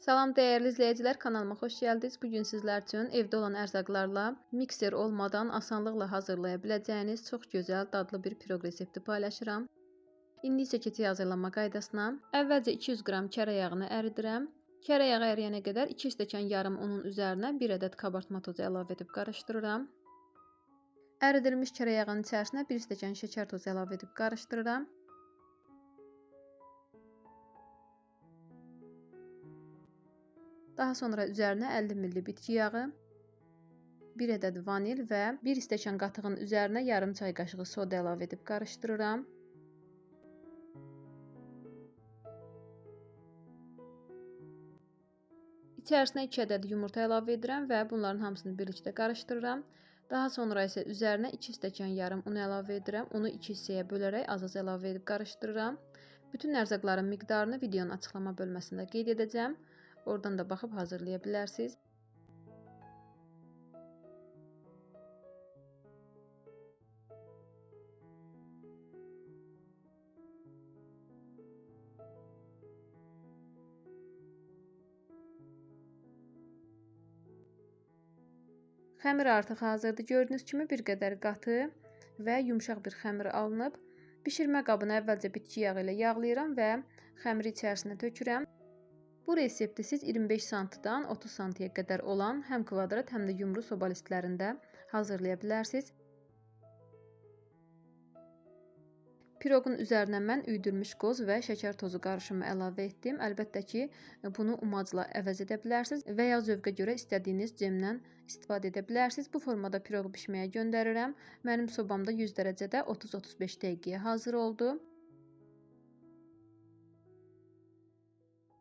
Salam dəyərli izləyicilər, kanalıma xoş gəldiniz. Bu gün sizlər üçün evdə olan ərzaqlarla mikser olmadan asanlıqla hazırlaya biləcəyiniz çox gözəl, dadlı bir piroq resepti paylaşıram. İndi isə keçək hazırlanma qaydasına. Əvvəlcə 200 qram kərə yağını əridirəm. Kərə yağı əriyənə qədər 2 stəkan yarım unun üzərinə 1 ədəd kabartma tozu əlavə edib qarışdırıram. Əridilmiş kərə yağının içərisinə 1 stəkan şəkər tozu əlavə edib qarışdırıram. Daha sonra üzərinə 50 ml bitki yağı, 1 ədəd vanil və 1 stəkan qatığın üzərinə yarım çay qaşığı soda əlavə edib qarışdırıram. İçərisinə 2 ədəd yumurta əlavə edirəm və bunların hamısını birlikdə qarışdırıram. Daha sonra isə üzərinə 2 stəkan yarım un əlavə edirəm. Unu 2 hissəyə bölərək az-az əlavə edib qarışdırıram. Bütün ərzaqların miqdarını videonun açıqlama bölməsində qeyd edəcəm. Oradan da baxıb hazırlaya bilərsiniz. Xəmir artıq hazırdır. Gördüyünüz kimi bir qədər qatı və yumşaq bir xəmir alınıb. Bişirmə qabını əvvəlcə bitki yağı ilə yağlayıram və xəmiri içərisinə tökürəm. Bu resepti siz 25 sm-dan 30 sm-yə qədər olan həm kvadrat, həm də yumru soba listlərində hazırlaya bilərsiniz. Piroqun üzərinə mən üyüdülmüş qoz və şəkər tozu qarışımı əlavə etdim. Əlbəttə ki, bunu umacla əvəz edə bilərsiniz və ya zövqə görə istədiyiniz cemdən istifadə edə bilərsiniz. Bu formada piroq bişməyə göndərirəm. Mənim sobamda 100 dərəcədə 30-35 dəqiqəyə hazır oldu.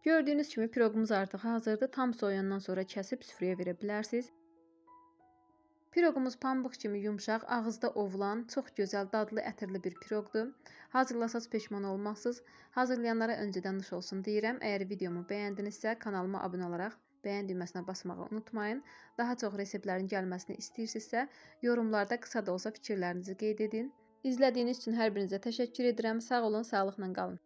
Gördüyünüz kimi piroqumuz artıq hazırdır. Tam soyuyandan sonra kəsib süfrəyə verə bilərsiniz. Piroqumuz pambıq kimi yumşaq, ağızda ovulan, çox gözəl, dadlı, ətirli bir piroqdur. Hazırlasaz peşman olmazsınız. Hazırlayanlara öncədən nuş olsun deyirəm. Əgər videomu bəyəndinizsə, kanalıma abunə olaraq bəyən düyməsinə basmağı unutmayın. Daha çox reseptlərin gəlməsini istəyirsinizsə, yorumlarda qısa da olsa fikirlərinizi qeyd edin. İzlədiyiniz üçün hər birinizə təşəkkür edirəm. Sağ olun, sağlıqla qalın.